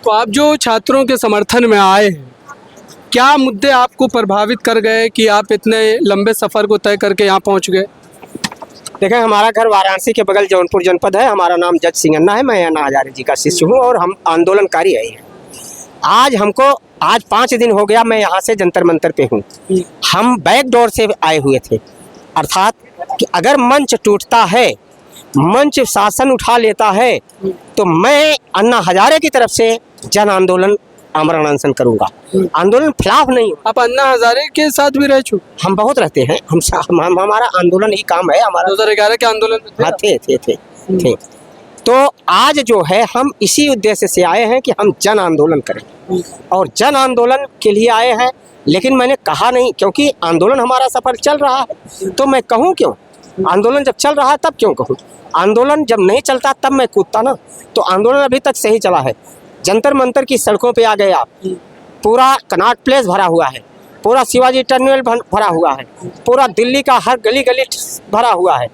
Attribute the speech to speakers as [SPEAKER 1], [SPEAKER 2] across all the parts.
[SPEAKER 1] तो आप जो छात्रों के समर्थन में आए हैं, क्या मुद्दे आपको प्रभावित कर गए कि आप इतने लंबे सफ़र को तय करके यहाँ पहुँच गए?
[SPEAKER 2] देखें, हमारा घर वाराणसी के बगल जौनपुर जनपद है। हमारा नाम जज सिंह अन्ना है। मैं अन्ना हजारे जी का शिष्य हूँ और हम आंदोलनकारी है। आज 5 दिन हो गया मैं यहाँ से जंतर मंतर पे हूँ। हम बैक डोर से आए हुए थे, अर्थात कि अगर मंच टूटता है, मंच शासन उठा लेता है, तो मैं अन्ना हजारे की तरफ से जन आंदोलन आमरण अनशन करूंगा। आंदोलन खिलाफ नहीं।
[SPEAKER 1] आप अन्ना हजारे के साथ भी रह चुके?
[SPEAKER 2] हम बहुत रहते हैं। हम हमारा आंदोलन ही काम है हमारा।
[SPEAKER 1] 2011 के आंदोलन में
[SPEAKER 2] थे। तो आज जो है हम इसी उद्देश्य से आए हैं कि हम जन आंदोलन करें और जन आंदोलन के लिए आए हैं। लेकिन मैंने कहा नहीं, क्योंकि आंदोलन हमारा सफर चल रहा है, तो मैं कहूँ क्यों? आंदोलन जब चल रहा है तब क्यों कहूँ? आंदोलन जब नहीं चलता तब मैं कूदता ना। तो आंदोलन अभी तक सही चला है। जंतर मंतर की सड़कों पे आ गए आप, पूरा कनॉट प्लेस भरा हुआ है, पूरा शिवाजी टर्मिनल भरा हुआ है, पूरा दिल्ली का हर गली गली भरा हुआ है।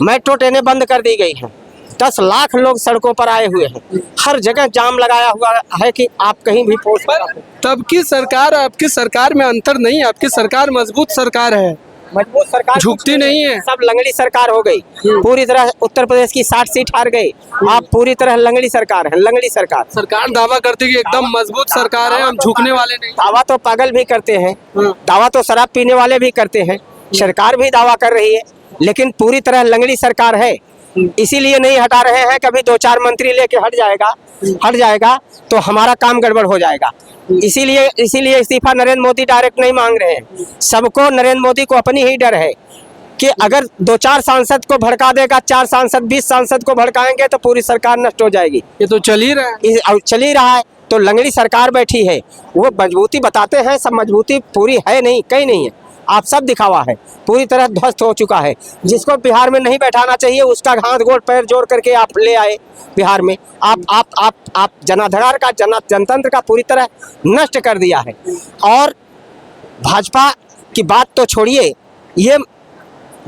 [SPEAKER 2] मेट्रो ट्रेनें बंद कर दी गई हैं। 10 लाख लोग सड़कों पर आए हुए हैं। हर जगह जाम लगाया हुआ है कि आप कहीं भी पहुंच सकते हैं।
[SPEAKER 1] तब की सरकार आपकी सरकार में अंतर नहीं है। आपकी सरकार मजबूत सरकार है,
[SPEAKER 2] मजबूत सरकार
[SPEAKER 1] झुकती नहीं है।
[SPEAKER 2] सब लंगड़ी सरकार हो गई। पूरी तरह उत्तर प्रदेश की 60 सीट हार गई। आप पूरी तरह लंगड़ी सरकार है। लंगड़ी सरकार
[SPEAKER 1] दावा करती है कि एकदम मजबूत सरकार है, हम झुकने वाले नहीं।
[SPEAKER 2] दावा तो पागल भी करते हैं, दावा तो शराब पीने वाले भी करते हैं। सरकार भी दावा कर रही है, लेकिन पूरी तरह लंगड़ी सरकार है। इसीलिए नहीं हटा रहे हैं। कभी 2-4 मंत्री लेके हट जाएगा तो हमारा काम गड़बड़ हो जाएगा। इसीलिए इस्तीफा नरेंद्र मोदी डायरेक्ट नहीं मांग रहे हैं। सबको नरेंद्र मोदी को अपनी ही डर है कि अगर 2-4 सांसद को भड़का देगा, 4 सांसद 20 सांसद को भड़काएंगे तो पूरी सरकार नष्ट हो जाएगी।
[SPEAKER 1] ये तो चल ही रहा है।
[SPEAKER 2] तो लंगड़ी सरकार बैठी है। वो मजबूती बताते हैं, सब मजबूती पूरी है नहीं, कहीं नहीं है। आप सब दिखावा है, पूरी तरह ध्वस्त हो चुका है। जिसको बिहार में नहीं बैठाना चाहिए उसका हाथ गोड़ पैर जोड़ करके आप ले आए बिहार में। आप जनाधार का जनतंत्र का पूरी तरह नष्ट कर दिया है। और भाजपा की बात तो छोड़िए, ये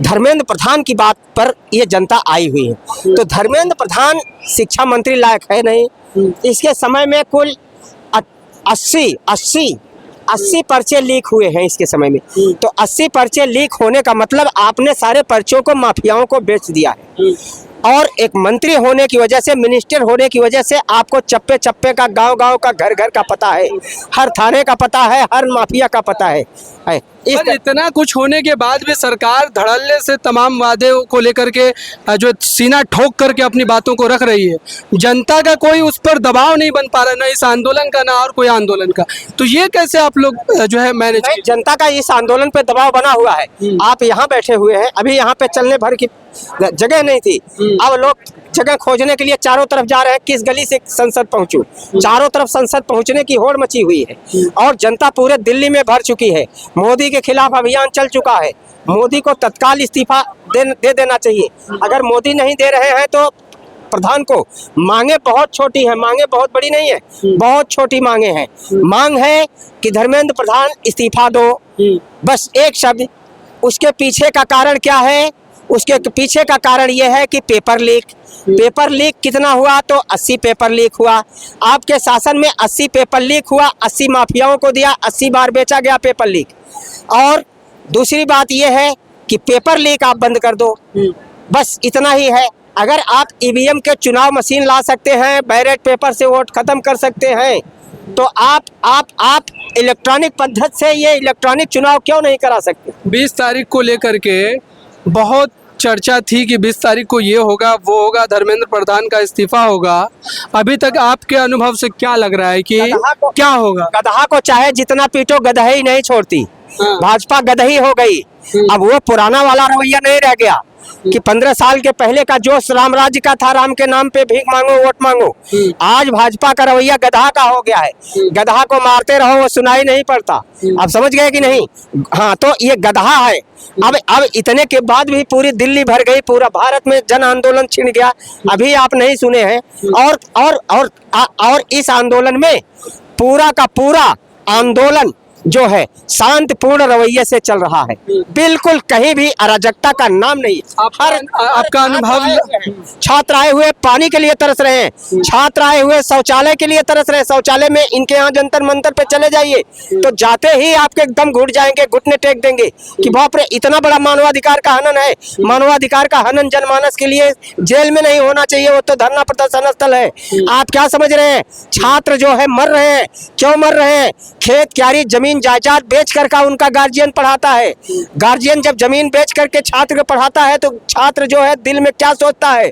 [SPEAKER 2] धर्मेंद्र प्रधान की बात पर ये जनता आई हुई है। तो धर्मेंद्र प्रधान शिक्षा मंत्री लायक है नहीं। इसके समय में कुल 80 पर्चे लीक हुए हैं इसके समय में। तो 80 पर्चे लीक होने का मतलब आपने सारे पर्चों को माफियाओं को बेच दिया है। और एक मंत्री होने की वजह से, मिनिस्टर होने की वजह से आपको चप्पे चप्पे का, गांव-गांव का, घर-घर का पता है, हर थाने का पता है, हर माफिया का पता है।
[SPEAKER 1] इतना कुछ होने के बाद भी सरकार धड़ल्ले से तमाम वादे को लेकर के जो सीना ठोक करके अपनी बातों को रख रही है। जनता का कोई उस पर दबाव नहीं बन पा रहा, ना इस आंदोलन का ना और कोई आंदोलन का। तो ये कैसे आप लोग जो है मैनेज?
[SPEAKER 2] जनता का इस आंदोलन पे दबाव बना हुआ है। आप यहाँ बैठे हुए हैं, अभी यहाँ पे चलने भर की जगह नहीं थी। अब लोग जगह खोजने के लिए चारों तरफ जा रहे हैं, किस गली से संसद पहुंचूं। चारों तरफ संसद पहुंचने की होड़ मची हुई है और जनता पूरे दिल्ली में भर चुकी है। मोदी के खिलाफ अभियान चल चुका है। मोदी को तत्काल इस्तीफा दे देना चाहिए। अगर मोदी नहीं दे रहे हैं तो प्रधान को मांगे बहुत छोटी है, मांगे बहुत बड़ी नहीं है, बहुत छोटी मांगे हैं। मांग है कि धर्मेंद्र प्रधान इस्तीफा दो, बस एक शब्द। उसके पीछे का कारण क्या है? उसके पीछे का कारण यह है कि पेपर लीक कितना हुआ? तो 80 पेपर लीक हुआ। आपके शासन में 80 पेपर लीक हुआ, 80 माफियाओं को दिया, 80 बार बेचा गया पेपर लीक। और दूसरी बात यह है कि पेपर लीक आप बंद कर दो, बस इतना ही है। अगर आप ईवीएम के चुनाव मशीन ला सकते हैं, बैलेट पेपर से वोट खत्म कर सकते हैं, तो आप इलेक्ट्रॉनिक पद्धति से ये इलेक्ट्रॉनिक चुनाव क्यों नहीं करा सकते?
[SPEAKER 1] 20 तारीख को लेकर के बहुत चर्चा थी कि 20 तारीख को ये होगा, वो होगा, धर्मेंद्र प्रधान का इस्तीफा होगा। अभी तक आपके अनुभव से क्या लग रहा है कि क्या होगा?
[SPEAKER 2] गधा को चाहे जितना पीटो, गदही नहीं छोड़ती। भाजपा गदही हो गई। अब वो पुराना वाला रवैया नहीं रह गया कि 15 साल के पहले का जोश राम राज्य का था, राम के नाम पे भीख मांगो, वोट मांगो। आज भाजपा का रवैया गधा का हो गया है। गधा को मारते रहो, वो सुनाई नहीं पड़ता। अब समझ गए कि नहीं? हाँ, तो ये गधा है। अब इतने के बाद भी पूरी दिल्ली भर गई, पूरा भारत में जन आंदोलन छिड़ गया। अभी आप नहीं सुने हैं। और इस आंदोलन में पूरा का पूरा आंदोलन जो है शांतिपूर्ण रवैये से चल रहा है, बिल्कुल कहीं भी अराजकता का नाम नहीं।
[SPEAKER 1] आपका अनुभव
[SPEAKER 2] छात्र आए हुए पानी के लिए तरस रहे हैं, छात्र आए हुए शौचालय के लिए तरस रहे हैं। शौचालय में इनके यहाँ जंतर मंतर पे चले जाइए तो जाते ही आपके एकदम घुट जाएंगे, घुटने टेक देंगे कि बाप रे इतना बड़ा मानवाधिकार का हनन है। मानवाधिकार का हनन जनमानस के लिए जेल में नहीं होना चाहिए, वो तो धरना प्रदर्शन स्थल है। आप क्या समझ रहे हैं? छात्र जो है मर रहे हैं, क्यों मर रहे हैं? खेत क्यारी जमीन जायदाद बेच कर का उनका गार्जियन पढ़ाता है। गार्जियन जब जमीन बेच करके छात्र को पढ़ाता है तो छात्र जो है दिल में क्या सोचता है?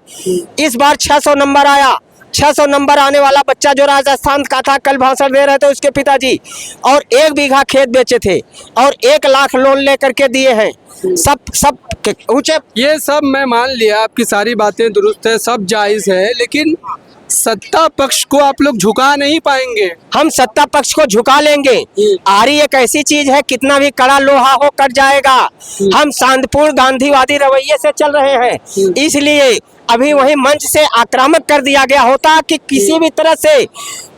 [SPEAKER 2] इस बार 600 नंबर आया, 600 नंबर आने वाला बच्चा जो राजस्थान का था, कल भाषण दे रहे थे उसके पिताजी, और 1 बीघा खेत बेचे थे और 1 लाख लोन लेकर के दिए हैं। सब ऊंचे।
[SPEAKER 1] ये सब मैं मान लिया, आपकी सारी बातें दुरुस्त है, सब जायज है, लेकिन सत्ता पक्ष को आप लोग झुका नहीं पाएंगे।
[SPEAKER 2] हम सत्ता पक्ष को झुका लेंगे। आरी एक ऐसी चीज है, कितना भी कड़ा लोहा हो कट जाएगा। हम शांतिपूर्ण गांधीवादी रवैये से चल रहे हैं, इसलिए अभी वही मंच से आक्रामक कर दिया गया होता कि किसी भी तरह से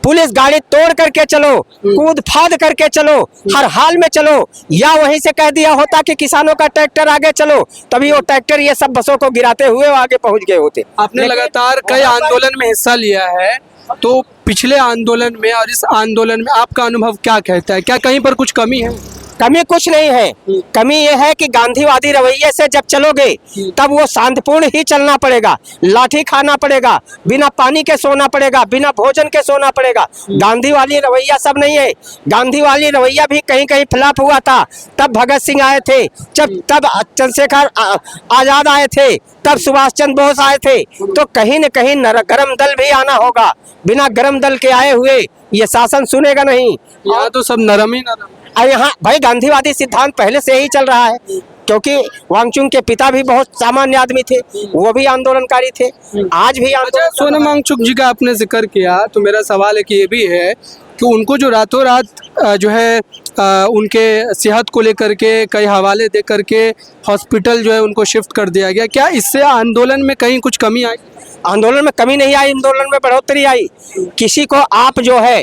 [SPEAKER 2] पुलिस गाड़ी तोड़ करके चलो, कूद फाद करके चलो, हर हाल में चलो, या वहीं से कह दिया होता कि किसानों का ट्रैक्टर आगे चलो, तभी वो ट्रैक्टर ये सब बसों को गिराते हुए वो आगे पहुंच गए होते।
[SPEAKER 1] आपने लगातार कई आंदोलन में हिस्सा लिया है, तो पिछले आंदोलन में और इस आंदोलन में आपका अनुभव क्या कहता है? क्या कहीं पर कुछ कमी है?
[SPEAKER 2] कमी कुछ नहीं है। कमी यह है कि गांधीवादी रवैये से जब चलोगे तब वो शांतिपूर्ण ही चलना पड़ेगा, लाठी खाना पड़ेगा, बिना पानी के सोना पड़ेगा, बिना भोजन के सोना पड़ेगा। गांधीवादी रवैया सब नहीं है। गांधीवादी रवैया भी कहीं कहीं फ्लॉप हुआ था। तब भगत सिंह आए थे, तब चंद्रशेखर आजाद आए थे, तब सुभाष चंद्र बोस आए थे, तो कहीं न कहीं गरम दल भी आना होगा। बिना गरम दल के आए हुए ये शासन सुनेगा नहीं।
[SPEAKER 1] यहाँ तो सब नरम ही नरम।
[SPEAKER 2] यहाँ भाई गांधीवादी सिद्धांत पहले से ही चल रहा है, क्योंकि वांगचुक के पिता भी बहुत सामान्य आदमी थे, वो भी आंदोलनकारी थे, आज भी
[SPEAKER 1] अच्छा, सोनम वांगचुक जी का आपने जिक्र किया, तो मेरा सवाल एक ये भी है कि उनको जो रातों रात जो है उनके सेहत को लेकर के कई हवाले दे करके हॉस्पिटल जो है उनको शिफ्ट कर दिया गया, क्या इससे आंदोलन में कहीं कुछ कमी आई?
[SPEAKER 2] आंदोलन में कमी नहीं आई, आंदोलन में बढ़ोतरी आई। किसी को आप जो है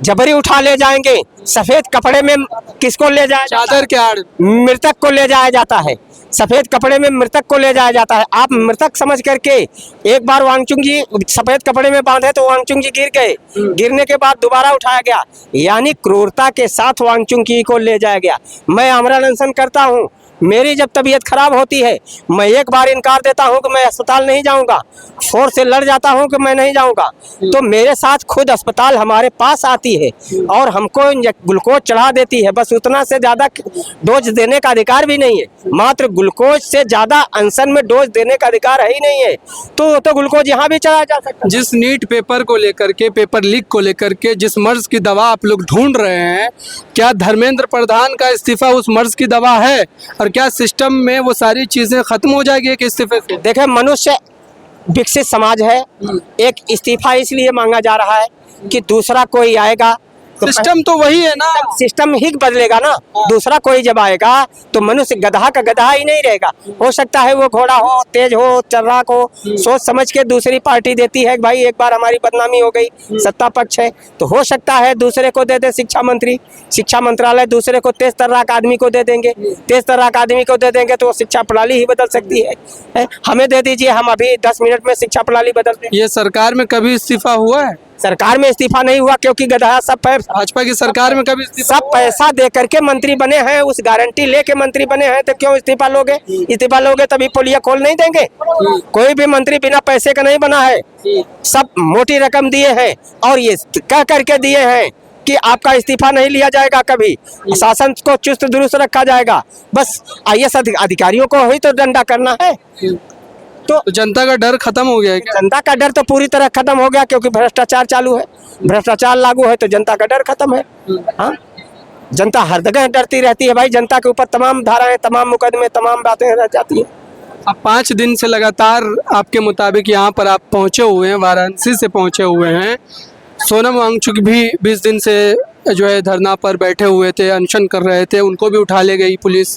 [SPEAKER 2] जबरी उठा ले जाएंगे, सफेद कपड़े में किसको ले जाया,
[SPEAKER 1] चादर के आड़
[SPEAKER 2] मृतक को ले जाया जाता है, सफेद कपड़े में मृतक को ले जाया जाता है। आप मृतक समझ करके, एक बार वांगचुक जी सफेद कपड़े में बांधे तो वांगचुक जी गिर गए, गिरने के बाद दोबारा उठाया गया, यानी क्रूरता के साथ वांगचुक जी को ले जाया गया। मैं आमरण अनशन करता हूँ, मेरी जब तबीयत खराब होती है मैं एक बार इनकार देता हूं कि मैं अस्पताल नहीं जाऊंगा, फोर्स से लड़ जाता हूं कि मैं नहीं जाऊंगा, तो मेरे साथ खुद अस्पताल हमारे पास आती है और हमको ग्लूकोज चढ़ा देती है। बस उतना से ज़्यादा डोज देने का अधिकार भी नहीं है, मात्र ग्लूकोज से ज़्यादा अनशन में डोज देने का अधिकार ही नहीं है, तो ग्लूकोज यहाँ भी चढ़ाया जा सकता है।
[SPEAKER 1] जिस नीट पेपर को लेकर के, पेपर लीक को लेकर के जिस मर्ज की दवा आप लोग ढूंढ रहे हैं, क्या धर्मेंद्र प्रधान का इस्तीफा उस मर्ज की दवा है? और क्या सिस्टम में वो सारी चीजें खत्म हो जाएगी एक इस्तीफे से?
[SPEAKER 2] देखे, मनुष्य विकसित समाज है, एक इस्तीफा इसलिए मांगा जा रहा है कि दूसरा कोई आएगा तो
[SPEAKER 1] सिस्टम तो वही है ना,
[SPEAKER 2] सिस्टम ही बदलेगा ना। दूसरा कोई जब आएगा तो मनुष्य गधा का गधा ही नहीं रहेगा। हो सकता है वो घोड़ा हो, तेज हो, चर्राक हो, सोच समझ के दूसरी पार्टी देती है, भाई एक बार हमारी बदनामी हो गई, सत्ता पक्ष है, तो हो सकता है दूसरे को दे दे शिक्षा मंत्री, शिक्षा मंत्रालय दूसरे को तेज तर्राक आदमी को दे देंगे, तेज तर्राक आदमी को दे देंगे तो शिक्षा प्रणाली ही बदल सकती है। हमें दे दीजिए, हम अभी 10 मिनट में शिक्षा प्रणाली बदल देंगे।
[SPEAKER 1] ये सरकार में कभी इस्तीफा हुआ है?
[SPEAKER 2] सरकार में इस्तीफा नहीं हुआ, क्योंकि गधा सब
[SPEAKER 1] भाजपा की सरकार में कभी इस्तीफा
[SPEAKER 2] सब पैसा दे करके मंत्री बने हैं, उस गारंटी लेके मंत्री बने हैं, तो क्यों इस्तीफा लोगे? इस्तीफा लोगे तभी पोलिया खोल नहीं देंगे। कोई भी मंत्री बिना पैसे का नहीं बना है, सब मोटी रकम दिए हैं और ये कह करके दिए हैं कि आपका इस्तीफा नहीं लिया जाएगा, कभी शासन को चुस्त दुरुस्त रखा जाएगा। बस IAS अधिकारियों को ही तो डंडा करना है।
[SPEAKER 1] तो जनता का डर खत्म हो गया है क्या?
[SPEAKER 2] जनता का डर तो पूरी तरह खत्म हो गया, क्योंकि भ्रष्टाचार चालू है, भ्रष्टाचार लागू है तो जनता का डर खत्म है। हाँ, जनता हर जगह डरती रहती है भाई, जनता के ऊपर तमाम धाराएं, तमाम मुकदमे, तमाम बातें रह जाती है।
[SPEAKER 1] अब 5 दिन से लगातार आपके मुताबिक यहाँ पर आप पहुँचे हुए हैं, वाराणसी से पहुँचे हुए हैं। सोनम वांगचुक भी 20 दिन से जो है धरना पर बैठे हुए थे, अनशन कर रहे थे, उनको भी उठा ले गई पुलिस।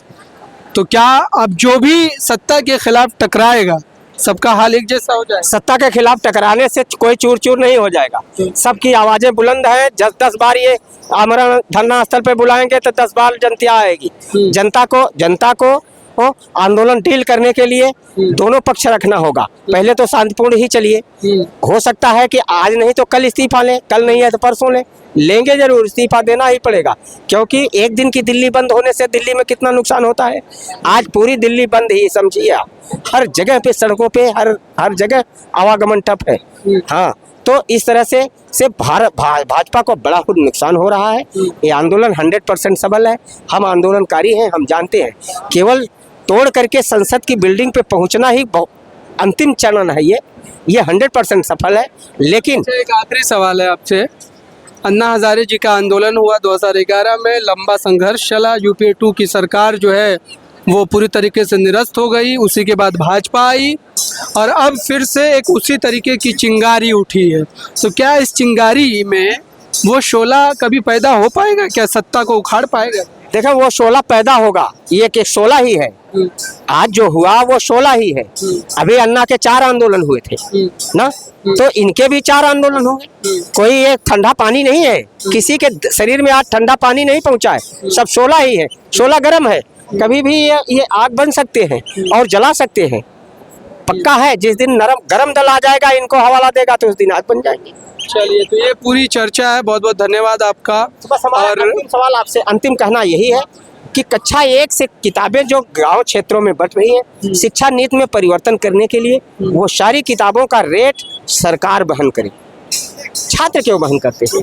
[SPEAKER 1] तो क्या अब जो भी सत्ता के खिलाफ टकराएगा सबका हाल एक जैसा हो जाए।
[SPEAKER 2] सत्ता के खिलाफ टकराने से कोई चूर चूर नहीं हो जाएगा। सबकी आवाजें बुलंद है। 10 बार ये आमरण धरना स्थल पे बुलाएंगे तो 10 बार जनता आएगी। जनता को आंदोलन डील करने के लिए दोनों पक्ष रखना होगा। पहले तो शांतिपूर्ण ही चलिए। हो सकता है कि आज नहीं तो कल इस्तीफा लें, कल नहीं है तो परसों लेंगे जरूर। इस्तीफा देना ही पड़ेगा, क्योंकि एक दिन की दिल्ली बंद होने से दिल्ली में कितना नुकसान होता है। आज पूरी दिल्ली बंद ही समझिए आप। हर जगह पे, सड़कों पे, हर जगह आवागमन ठप है। हाँ, तो इस तरह से भाजपा को बड़ा खुद नुकसान हो रहा है। ये आंदोलन 100% सफल है। हम आंदोलनकारी हैं, हम जानते हैं। केवल तोड़ करके संसद की बिल्डिंग पे पहुंचना ही अंतिम चरण है। ये 100% सफल है। लेकिन
[SPEAKER 1] एक आखिरी सवाल है आपसे। अन्ना हजारे जी का आंदोलन हुआ 2011 में, लंबा संघर्ष चला। यूपीए 2 की सरकार जो है वो पूरी तरीके से निरस्त हो गई। उसी के बाद भाजपा आई और अब फिर से एक उसी तरीके की चिंगारी उठी है। तो क्या इस चिंगारी में वो शोला कभी पैदा हो पाएगा? क्या सत्ता को उखाड़ पाएगा?
[SPEAKER 2] देखो, वो शोला पैदा होगा। ये कि शोला ही है। आज जो हुआ वो शोला ही है। अभी अन्ना के 4 आंदोलन हुए थे ना, तो इनके भी 4 आंदोलन होंगे। कोई ये ठंडा पानी नहीं है। किसी के शरीर में आज ठंडा पानी नहीं पहुंचा है। सब शोला ही है। शोला गर्म है, कभी भी ये आग बन सकते हैं और जला सकते हैं। पक्का है, जिस दिन गर्म दल आ जाएगा, इनको हवाला देगा, तो उस दिन आग बन जाएगी।
[SPEAKER 1] चलिए, तो ये पूरी चर्चा है। बहुत बहुत धन्यवाद आपका।
[SPEAKER 2] और अंतिम सवाल आपसे, अंतिम कहना यही है कि कक्षा 1 से किताबें जो गांव क्षेत्रों में बंट रही हैं, शिक्षा नीति में परिवर्तन करने के लिए वो सारी किताबों का रेट सरकार वहन करे। छात्र क्यों वहन करते हैं?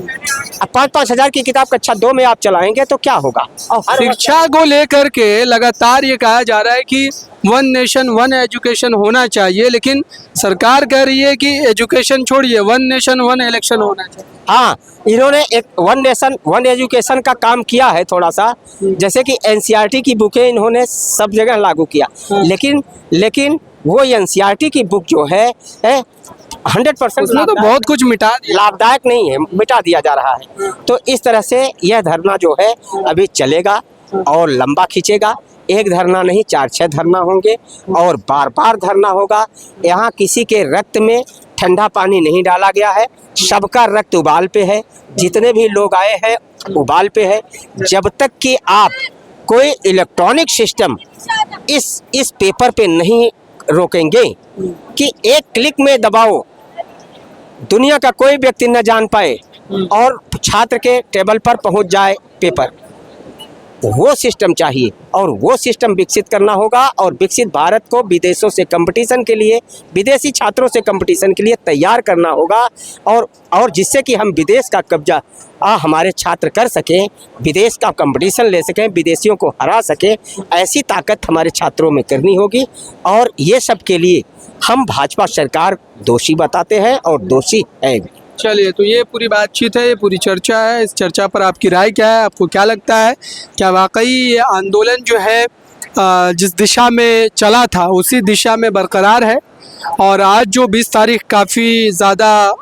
[SPEAKER 2] अब 5-5 हजार की किताब कक्षा 2 में आप चलाएंगे तो क्या होगा?
[SPEAKER 1] शिक्षा को लेकर के लगातार ये कहा जा रहा है कि 1 नेशन 1 एजुकेशन होना चाहिए, लेकिन सरकार कह रही है कि एजुकेशन छोड़िए, 1 नेशन 1 इलेक्शन होना चाहिए।
[SPEAKER 2] हाँ, इन्होंने एक 1 नेशन 1 एजुकेशन का काम किया है थोड़ा सा। जैसे कि एनसीईआरटी की बुकें इन्होंने सब जगह लागू किया। लेकिन वो एनसीईआरटी की बुक जो है 100%
[SPEAKER 1] उसमें तो बहुत कुछ मिटा दिया।
[SPEAKER 2] लाभदायक नहीं है, मिटा दिया जा रहा है। तो इस तरह से यह धरना जो है अभी चलेगा और लंबा खींचेगा। एक धरना नहीं, 4-6 धरना होंगे और बार बार धरना होगा। यहाँ किसी के रक्त में ठंडा पानी नहीं डाला गया है। सबका रक्त उबाल पे है। जितने भी लोग आए हैं उबाल पे है। जब तक कि आप कोई इलेक्ट्रॉनिक सिस्टम इस पेपर पे नहीं रोकेंगे कि एक क्लिक में दबाओ, दुनिया का कोई व्यक्ति न जान पाए और छात्र के टेबल पर पहुंच जाए पेपर, वो सिस्टम चाहिए। और वो सिस्टम विकसित करना होगा और विकसित भारत को विदेशों से कंपटीशन के लिए, विदेशी छात्रों से कंपटीशन के लिए तैयार करना होगा। और जिससे कि हम विदेश का कब्जा हमारे छात्र कर सकें, विदेश का कंपटीशन ले सकें, विदेशियों को हरा सकें, ऐसी ताकत हमारे छात्रों में करनी होगी। और ये सब के लिए हम भाजपा सरकार दोषी बताते हैं और दोषी है।
[SPEAKER 1] चलिए, तो ये पूरी बातचीत है, ये पूरी चर्चा है। इस चर्चा पर आपकी राय क्या है? आपको क्या लगता है, क्या वाकई ये आंदोलन जो है जिस दिशा में चला था उसी दिशा में बरकरार है? और आज जो 20 तारीख काफ़ी ज़्यादा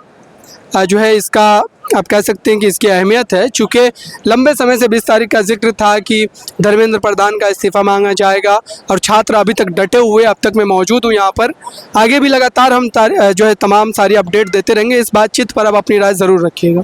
[SPEAKER 1] जो है इसका आप कह सकते हैं कि इसकी अहमियत है, चूँकि लंबे समय से 20 तारीख का जिक्र था कि धर्मेंद्र प्रधान का इस्तीफ़ा मांगा जाएगा और छात्र अभी तक डटे हुए, अब तक मैं मौजूद हूँ यहाँ पर। आगे भी लगातार हम जो है तमाम सारी अपडेट देते रहेंगे। इस बातचीत पर आप अपनी राय ज़रूर रखिएगा।